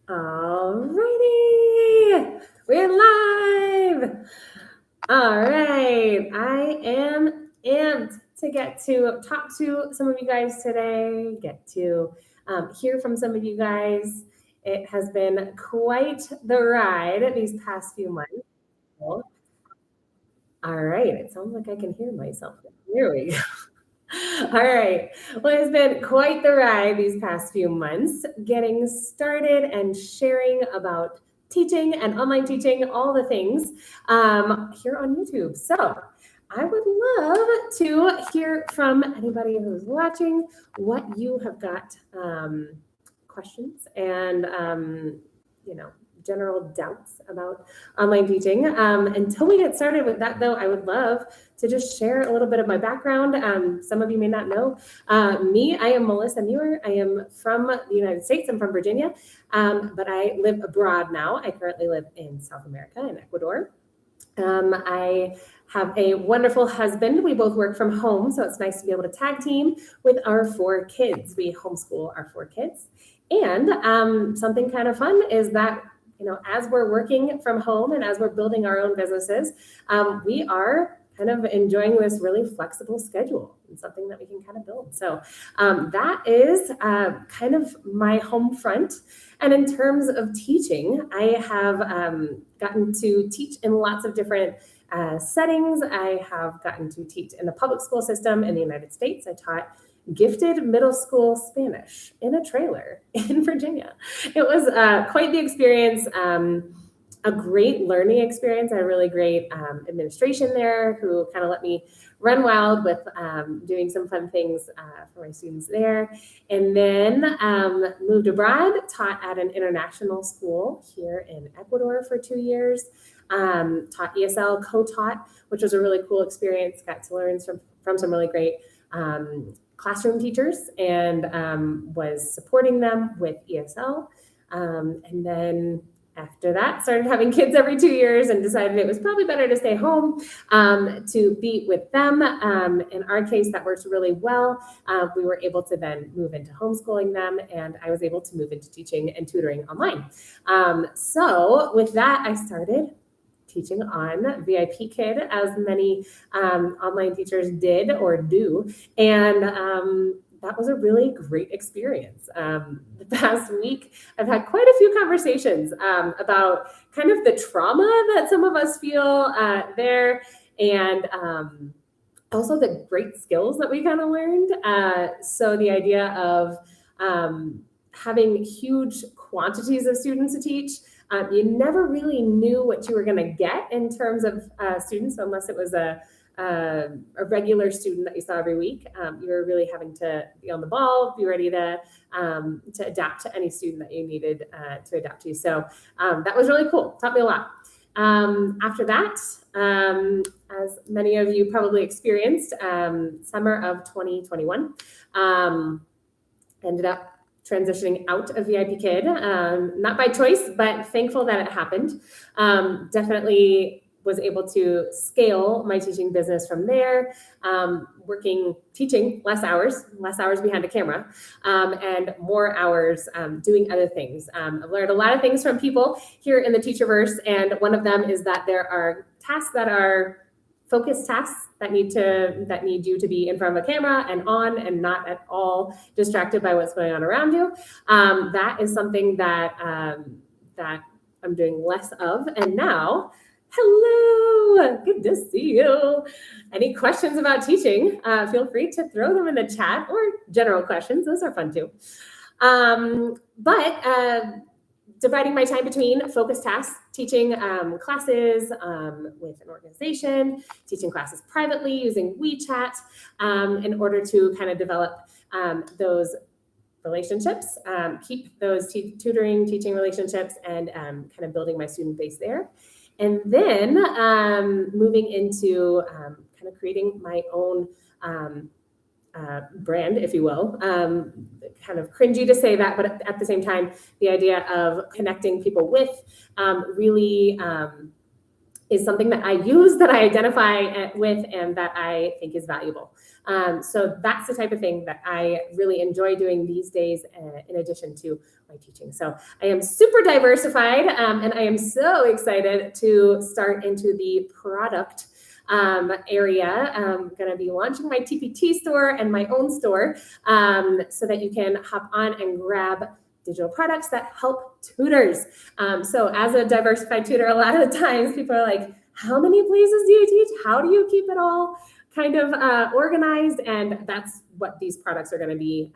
Alrighty, we're live. All right, I am amped to get to talk to some of you guys today, get to hear from some of you guys. It has been quite the ride these past few months. All right, it sounds like I can hear myself. Here we go. All right. Well, it's been quite the ride these past few months, getting started and sharing about teaching and online teaching, all the things here on YouTube. So I would love to hear from anybody who's watching what you have got questions and, you know, general doubts about online teaching. Until we get started with that, though, I would love to just share a little bit of my background. Some of you may not know me. I am Melissa Muir. I am from the United States. I'm from Virginia, but I live abroad now. I currently live in South America, in Ecuador. I have a wonderful husband. We both work from home, so it's nice to be able to tag team with our 4 kids. We homeschool our 4 kids. And something kind of fun is that, you know, as we're working from home and as we're building our own businesses, we are kind of enjoying this really flexible schedule and something that we can kind of build. So that is kind of my home front. And in terms of teaching, I have gotten to teach in lots of different settings. I have gotten to teach in the public school system in the United States. I taught gifted middle school Spanish in a trailer in Virginia. It was quite the experience, a great learning experience. I had a really great administration there who kind of let me run wild with doing some fun things for my students there. And then moved abroad, taught at an international school here in Ecuador for 2 years. Taught ESL, co-taught, which was a really cool experience. Got to learn from some really great classroom teachers and was supporting them with ESL. And then after that, started having kids every 2 years and decided it was probably better to stay home to be with them. In our case, that works really well. We were able to then move into homeschooling them, and I was able to move into teaching and tutoring online. So with that, I started teaching on VIP Kid, as many online teachers did or do. And that was a really great experience. The past week, I've had quite a few conversations about kind of the trauma that some of us feel there, and also the great skills that we kind of learned. So the idea of having huge quantities of students to teach, you never really knew what you were going to get in terms of students, unless it was a regular student that you saw every week. You were really having to be on the ball, be ready to adapt to any student that you needed to adapt to. So that was really cool. Taught me a lot. After that, as many of you probably experienced, summer of 2021, ended up transitioning out of VIP Kid, not by choice, but thankful that it happened. Definitely was able to scale my teaching business from there, teaching less hours behind a camera, and more hours doing other things. I've learned a lot of things from people here in the Teacherverse, and one of them is that there are tasks that are focused tasks that need you to be in front of a camera and on and not at all distracted by what's going on around you. That is something that I'm doing less of. And now, hello, good to see you. Any questions about teaching, feel free to throw them in the chat, or general questions. Those are fun too. Dividing my time between focus tasks, teaching classes with an organization, teaching classes privately using WeChat in order to kind of develop those relationships, keep those tutoring, teaching relationships, and kind of building my student base there. And then moving into kind of creating my own brand, if you will. Kind of cringy to say that, but at the same time, the idea of connecting people with really is something that I use, that I identify with, and that I think is valuable. So that's the type of thing that I really enjoy doing these days, in addition to my teaching. So I am super diversified, and I am so excited to start into the product area. I'm going to be launching my TPT store and my own store, so that you can hop on and grab digital products that help tutors. So as a diversified tutor, a lot of the times people are like, how many places do you teach? How do you keep it all kind of organized? And that's what these products are going to be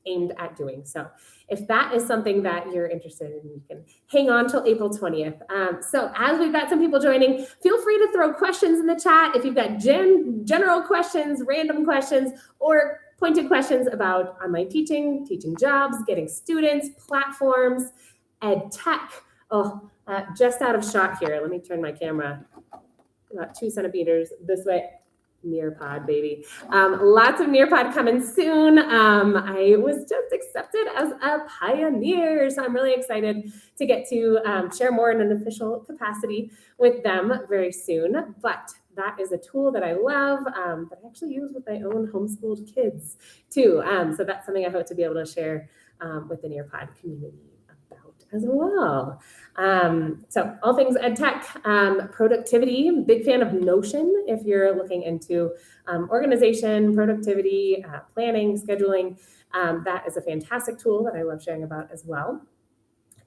aimed at doing. So if that is something that you're interested in, you can hang on till April 20th. So as we've got some people joining, feel free to throw questions in the chat. If you've got general questions, random questions, or pointed questions about online teaching, teaching jobs, getting students, platforms, ed tech. Just out of shot here. Let me turn my camera about 2 centimeters this way. Nearpod, baby. Lots of Nearpod coming soon. I was just accepted as a pioneer, so I'm really excited to get to share more in an official capacity with them very soon. But that is a tool that I love, that I actually use with my own homeschooled kids too. So that's something I hope to be able to share with the Nearpod community about as well. So all things edtech, productivity, big fan of Notion if you're looking into organization, productivity, planning, scheduling. That is a fantastic tool that I love sharing about as well.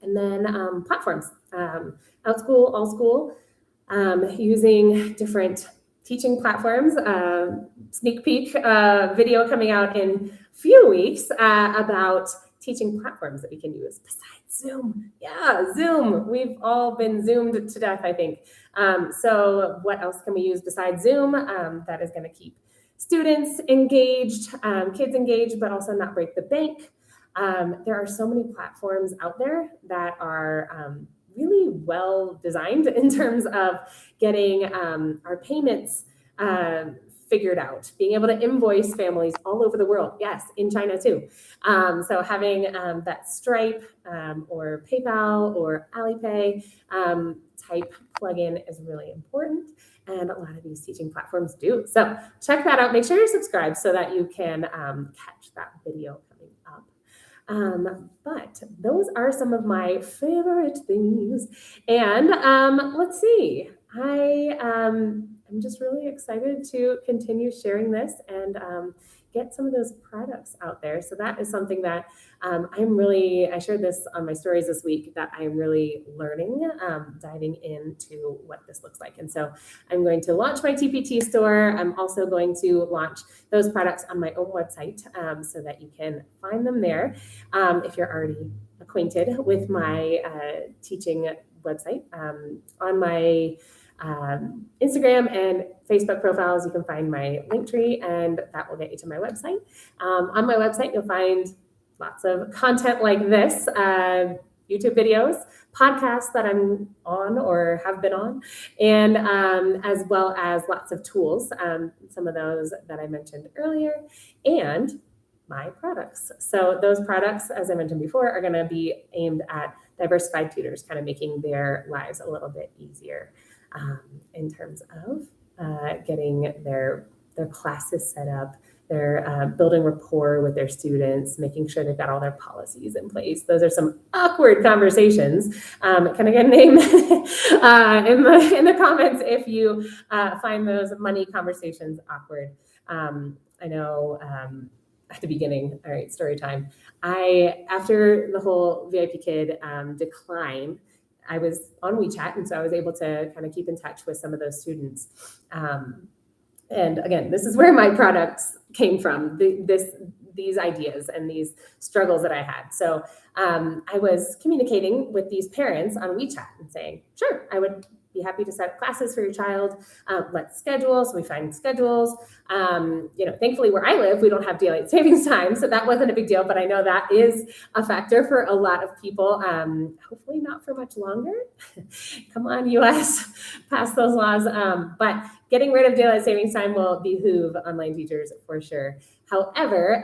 And then platforms, OutSchool, AllSchool, using different teaching platforms. Sneak peek video coming out in a few weeks about teaching platforms that we can use besides Zoom. Yeah, Zoom. We've all been Zoomed to death, I think. So what else can we use besides Zoom that is going to keep students engaged, kids engaged, but also not break the bank? There are so many platforms out there that are really well designed in terms of getting our payments figured out, being able to invoice families all over the world. Yes, in China too. So having that Stripe or PayPal or Alipay type plugin is really important. And a lot of these teaching platforms do. So check that out. Make sure you're subscribed so that you can catch that video coming up. But those are some of my favorite things. And let's see, I'm just really excited to continue sharing this and get some of those products out there. So that is something that I shared this on my stories this week, that I'm really learning, diving into what this looks like. And so I'm going to launch my TPT store. I'm also going to launch those products on my own website so that you can find them there. If you're already acquainted with my teaching website, on my Instagram and Facebook profiles, you can find my link tree, and that will get you to my website. On my website, you'll find lots of content like this, YouTube videos, podcasts that I'm on or have been on, and as well as lots of tools, some of those that I mentioned earlier, and my products. So those products, as I mentioned before, are going to be aimed at diversified tutors, kind of making their lives a little bit easier in terms of getting their classes set up, they're building rapport with their students, making sure they've got all their policies in place. Those are some awkward conversations. Can I get a name in the comments if you find those money conversations awkward? I know at the beginning, all right, story time. After the whole VIP Kid decline, I was on WeChat, and so I was able to kind of keep in touch with some of those students. And again, this is where my products came from, these ideas and these struggles that I had. So I was communicating with these parents on WeChat and saying, sure, I would be happy to set up classes for your child. Let's schedule. So we find schedules. Thankfully where I live, we don't have daylight savings time, so that wasn't a big deal, but I know that is a factor for a lot of people. Hopefully not for much longer. Come on, US, pass those laws. But getting rid of daylight savings time will behoove online teachers for sure. However,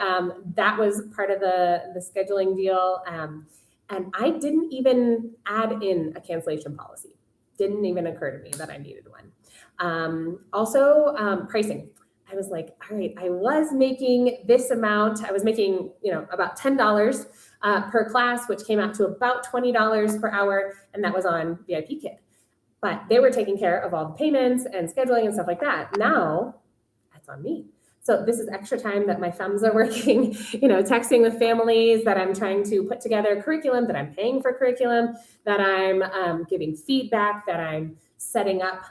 that was part of the scheduling deal. And I didn't even add in a cancellation policy. Didn't even occur to me that I needed one. Also, pricing. I was like, all right, I was making this amount. I was making, about $10 per class, which came out to about $20 per hour. And that was on VIP Kid. But they were taking care of all the payments and scheduling and stuff like that. Now that's on me. So this is extra time that my thumbs are working, texting with families, that I'm trying to put together curriculum, that I'm paying for curriculum, that I'm giving feedback, that I'm setting up,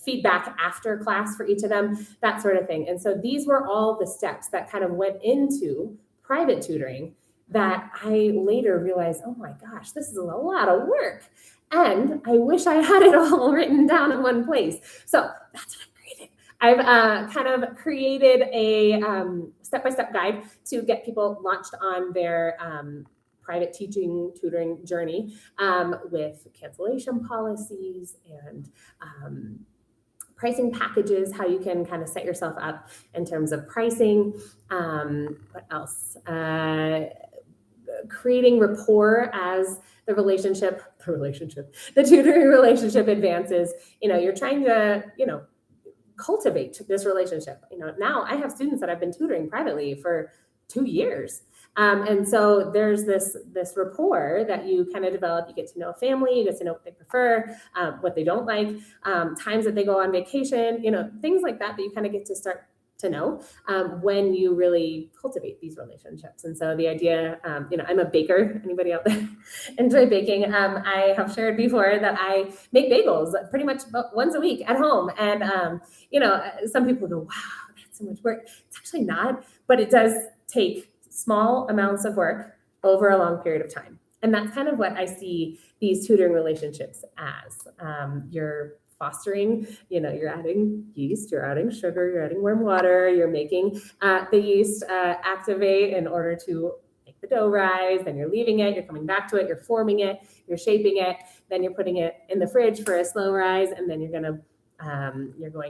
feedback after class for each of them, that sort of thing. And so these were all the steps that kind of went into private tutoring that I later realized, oh my gosh, this is a lot of work. And I wish I had it all written down in one place. So that's what I created. I've kind of created a step-by-step guide to get people launched on their private teaching tutoring journey with cancellation policies and pricing packages, how you can kind of set yourself up in terms of pricing. What else? Creating rapport as the tutoring relationship advances. You're trying to, cultivate this relationship. Now I have students that I've been tutoring privately for 2 years. And so there's this rapport that you kind of develop. You get to know a family, you get to know what they prefer, what they don't like, times that they go on vacation, things like that you kind of get to start to know when you really cultivate these relationships. And so the idea, I'm a baker. Anybody out there enjoy baking? I have shared before that I make bagels pretty much once a week at home. And, some people go, wow, that's so much work. It's actually not, but it does take small amounts of work over a long period of time. And that's kind of what I see these tutoring relationships as. You're fostering, you're adding yeast, you're adding sugar, you're adding warm water, you're making the yeast activate in order to make the dough rise, then you're leaving it, you're coming back to it, you're forming it, you're shaping it, then you're putting it in the fridge for a slow rise, and then you're going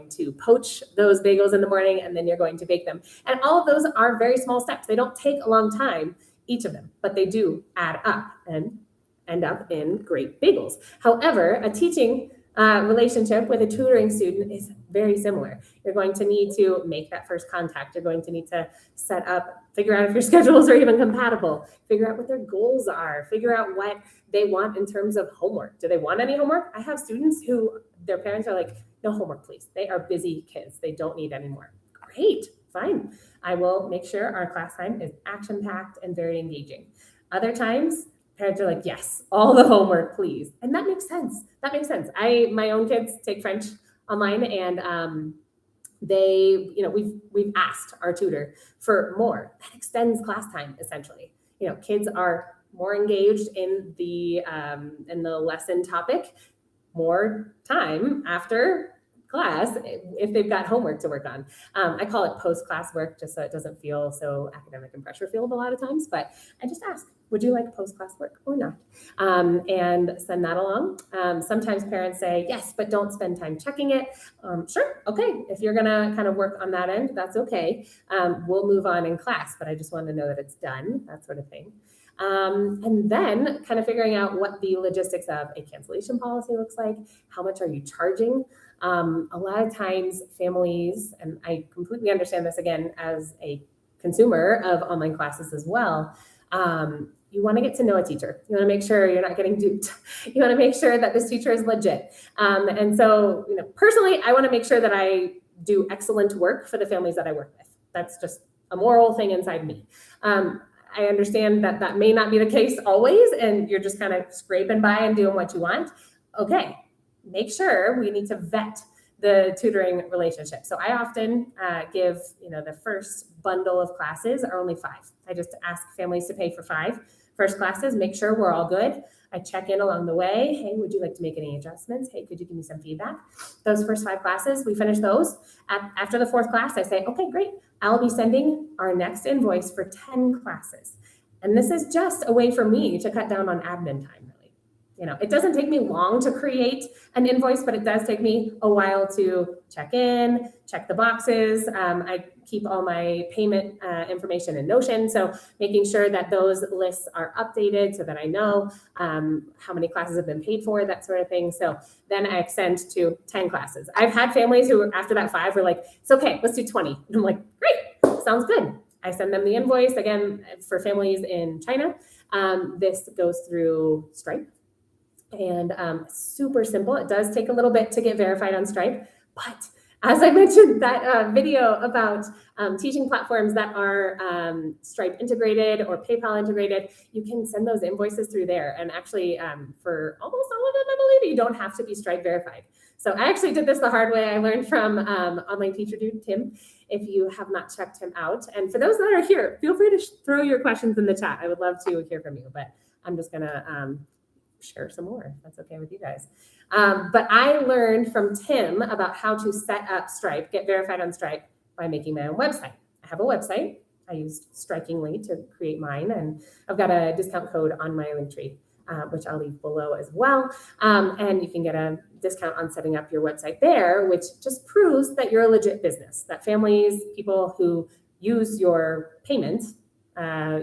to poach those bagels in the morning, and then you're going to bake them. And all of those are very small steps. They don't take a long time, each of them, but they do add up and end up in great bagels. However, a teaching relationship with a tutoring student is very similar. You're going to need to make that first contact. You're going to need to set up, figure out if your schedules are even compatible, figure out what their goals are, figure out what they want in terms of homework. Do they want any homework? I have students who their parents are like, no homework, please. They are busy kids. They don't need any more. Great, fine. I will make sure our class time is action-packed and very engaging. Other times, parents are like, yes, all the homework, please. And that makes sense. My own kids take French online, and we've asked our tutor for more. That extends class time, essentially. Kids are more engaged in the lesson topic, more time after class if they've got homework to work on. I call it post-class work just so it doesn't feel so academic and pressure-filled a lot of times, but I just ask, would you like post-class work or not? And send that along. Sometimes parents say, yes, but don't spend time checking it. Sure, okay. If you're gonna kind of work on that end, that's okay. We'll move on in class, but I just want to know that it's done, that sort of thing. And then kind of figuring out what the logistics of a cancellation policy looks like. How much are you charging? A lot of times families, and I completely understand this again as a consumer of online classes as well, you want to get to know a teacher. You want to make sure you're not getting duped. You want to make sure that this teacher is legit. And so, personally, I want to make sure that I do excellent work for the families that I work with. That's just a moral thing inside me. I understand that that may not be the case always, and you're just kind of scraping by and doing what you want. Okay, make sure we need to vet the tutoring relationship. So I often give, the first bundle of classes are only 5. I just ask families to pay for 5 first classes, make sure we're all good. I check in along the way. Hey, would you like to make any adjustments? Hey, could you give me some feedback? Those first 5 classes, we finish those. After the 4th class, I say, okay, great. I'll be sending our next invoice for 10 classes. And this is just a way for me to cut down on admin time, really. it doesn't take me long to create an invoice, but it does take me a while to check in, check the boxes. I keep all my payment information in Notion. So making sure that those lists are updated so that I know how many classes have been paid for, that sort of thing. So then I extend to 10 classes. I've had families who after that 5 were like, it's okay, let's do 20. And I'm like, great, sounds good. I send them the invoice. Again, for families in China, this goes through Stripe. And super simple. It does take a little bit to get verified on Stripe, but as I mentioned that video about teaching platforms that are Stripe integrated or PayPal integrated, you can send those invoices through there. And actually, for almost all of them, I believe, you don't have to be Stripe verified. So I actually did this the hard way. I learned from online teacher dude Tim. If you have not checked him out, and for those that are here, feel free to throw your questions in the chat. I would love to hear from you, but I'm just gonna share some more, if that's okay with you guys. But I learned from Tim about how to set up Stripe, get verified on Stripe by making my own website. I have a website. I used Strikingly to create mine, and I've got a discount code on my Linktree, which I'll leave below as well. And you can get a discount on setting up your website there, which just proves that you're a legit business, that families, people who use your payment,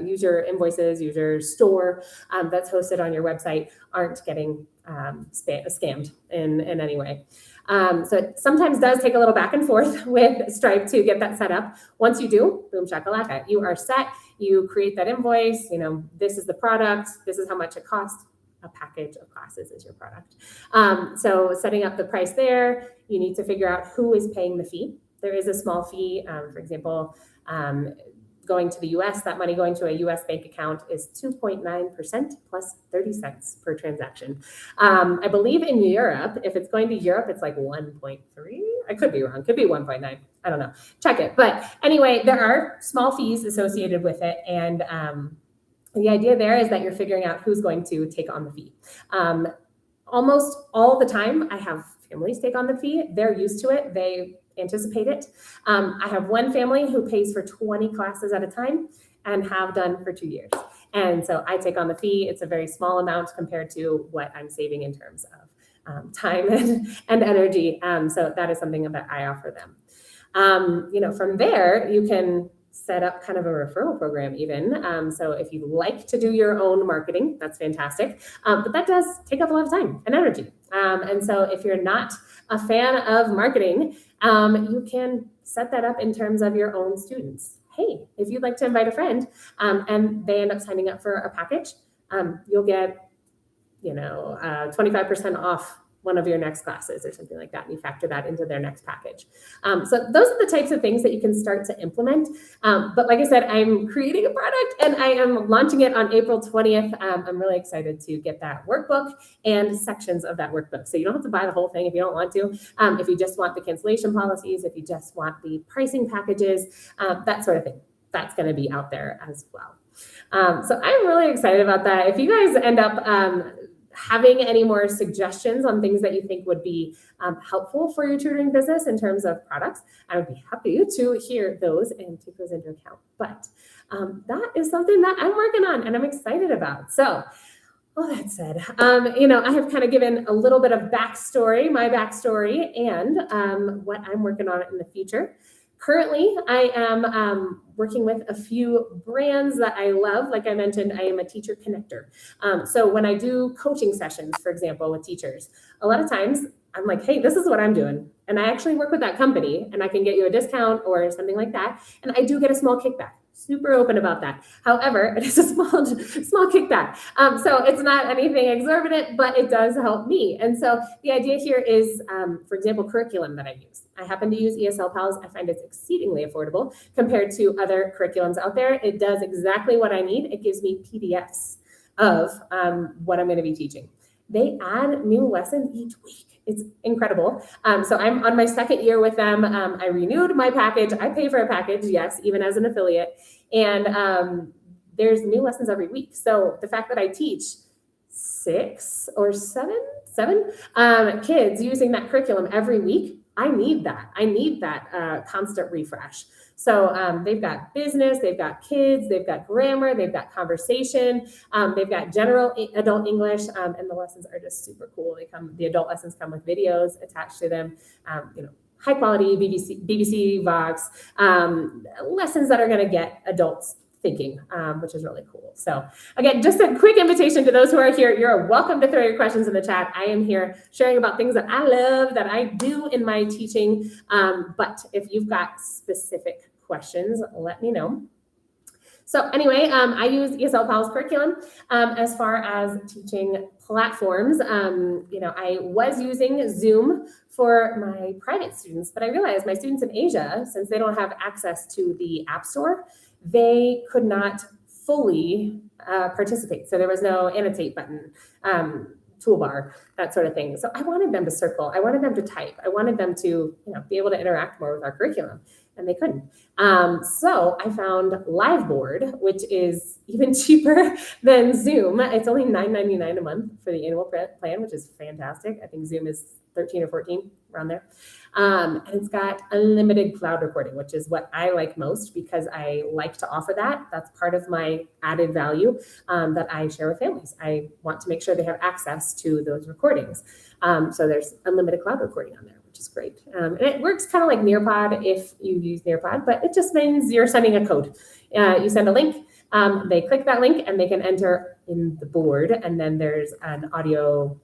use your invoices, use your store that's hosted on your website aren't getting scammed in any way. So it sometimes does take a little back and forth with Stripe to get that set up. Once you do, boom shakalaka, you are set. You create that invoice. This is the product. This is how much it costs. A package of classes is your product. So setting up the price there, you need to figure out who is paying the fee. There is a small fee. For example, going to the US, that money going to a US bank account is 2.9% plus 30 cents per transaction. I believe in Europe, if it's going to Europe, it's like 1.3. I could be wrong, could be 1.9. I don't know. Check it. But anyway, there are small fees associated with it. And the idea there is that you're figuring out who's going to take on the fee. Almost all the time, I have families take on the fee. They're used to it. They anticipate it. I have one family who pays for 20 classes at a time and have done for 2 years. And so I take on the fee. It's a very small amount compared to what I'm saving in terms of time and energy. So that is something that I offer them. From there, you can set up kind of a referral program even. So if you like to do your own marketing, that's fantastic. But that does take up a lot of time and energy. And so if you're not a fan of marketing, you can set that up in terms of your own students. Hey, if you'd like to invite a friend and they end up signing up for a package, you'll get, 25% off one of your next classes or something like that, and you factor that into their next package. So those are the types of things that you can start to implement. But like I said, I'm creating a product and I am launching it on April 20th. I'm really excited to get that workbook and sections of that workbook. So you don't have to buy the whole thing if you don't want to. If you just want the cancellation policies, if you just want the pricing packages, that sort of thing, that's going to be out there as well. So I'm really excited about that. If you guys end up having any more suggestions on things that you think would be helpful for your tutoring business in terms of products, I would be happy to hear those and take those into account. But that is something that I'm working on and I'm excited about. So all that said, I have kind of given a little bit of my backstory and what I'm working on in the future. Currently, I am working with a few brands that I love. Like I mentioned, I am a teacher connector. So when I do coaching sessions, for example, with teachers, a lot of times I'm like, hey, this is what I'm doing. And I actually work with that company and I can get you a discount or something like that. And I do get a small kickback. Super open about that. However, it is a small kickback. So it's not anything exorbitant, but it does help me. And so the idea here is, for example, curriculum that I use. I happen to use ESL Pals. I find it's exceedingly affordable compared to other curriculums out there. It does exactly what I need. It gives me PDFs of what I'm going to be teaching. They add new lessons each week. It's incredible. So I'm on my second year with them. I renewed my package. I pay for a package, yes, even as an affiliate. And there's new lessons every week. So the fact that I teach 6 or 7 kids using that curriculum every week, I need that. I need that constant refresh. So they've got business, they've got kids, they've got grammar, they've got conversation, they've got general adult English, and the lessons are just super cool. The adult lessons come with videos attached to them, high quality BBC Vox, lessons that are going to get adults thinking, which is really cool. So again, just a quick invitation to those who are here. You're welcome to throw your questions in the chat. I am here sharing about things that I love, that I do in my teaching. But if you've got specific questions, let me know. So anyway, I use ESL Pals curriculum as far as teaching platforms. I was using Zoom for my private students, but I realized my students in Asia, since they don't have access to the App Store, they could not fully participate. So there was no annotate button, toolbar, that sort of thing. So I wanted them to circle. I wanted them to type. I wanted them to be able to interact more with our curriculum, and they couldn't. So I found Liveboard, which is even cheaper than Zoom. It's only $9.99 a month for the annual plan, which is fantastic. I think Zoom is 13 or 14, around there. And it's got unlimited cloud recording, which is what I like most because I like to offer that. That's part of my added value that I share with families. I want to make sure they have access to those recordings. So there's unlimited cloud recording on there, which is great. And it works kind of like Nearpod if you use Nearpod, but it just means you're sending a code. You send a link, they click that link and they can enter in the board. And then there's an audio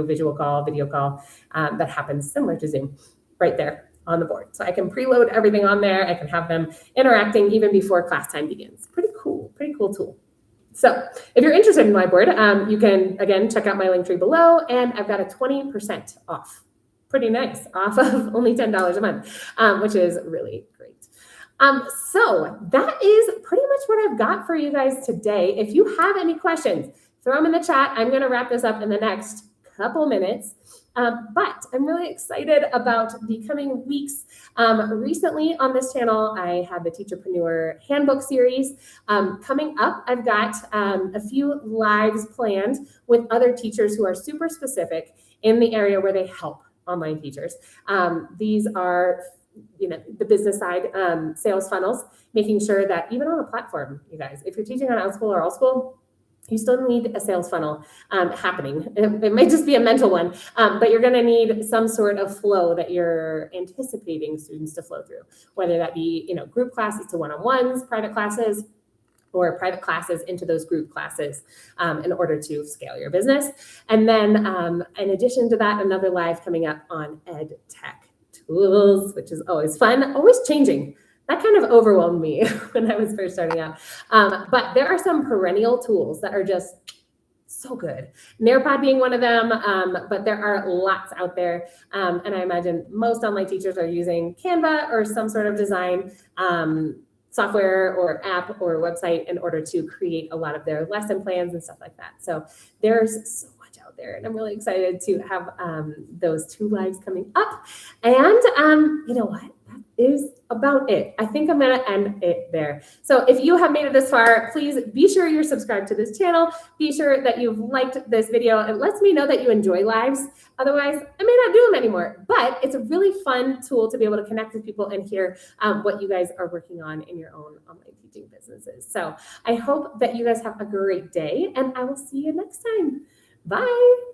visual call, video call that happens similar to Zoom right there on the board. So I can preload everything on there. I can have them interacting even before class time begins. Pretty cool tool. So if you're interested in Liveboard, you can, again, check out my link tree below, and I've got a 20% off. Pretty nice, off of only $10 a month, which is really great. So that is pretty much what I've got for you guys today. If you have any questions, throw them in the chat. I'm going to wrap this up in the next couple minutes. But I'm really excited about the coming weeks. Recently on this channel, I had the Teacherpreneur Handbook series. Coming up, I've got a few lives planned with other teachers who are super specific in the area where they help online teachers. These are the business side, sales funnels, making sure that even on a platform, you guys, if you're teaching on Outschool or AllSchool, you still need a sales funnel happening. It might just be a mental one, but you're going to need some sort of flow that you're anticipating students to flow through, whether that be group classes to one-on-ones, private classes, or private classes into those group classes in order to scale your business. And then in addition to that, another live coming up on edtech tools, which is always fun, always changing. That kind of overwhelmed me when I was first starting out. But there are some perennial tools that are just so good. Nearpod being one of them, but there are lots out there. And I imagine most online teachers are using Canva or some sort of design software or app or website in order to create a lot of their lesson plans and stuff like that. So there's so much out there, and I'm really excited to have those two lives coming up. And you know what? That is about it. I think I'm going to end it there. So if you have made it this far, please be sure you're subscribed to this channel. Be sure that you've liked this video. It lets me know that you enjoy lives. Otherwise, I may not do them anymore. But it's a really fun tool to be able to connect with people and hear what you guys are working on in your own online teaching businesses. So I hope that you guys have a great day, and I will see you next time. Bye.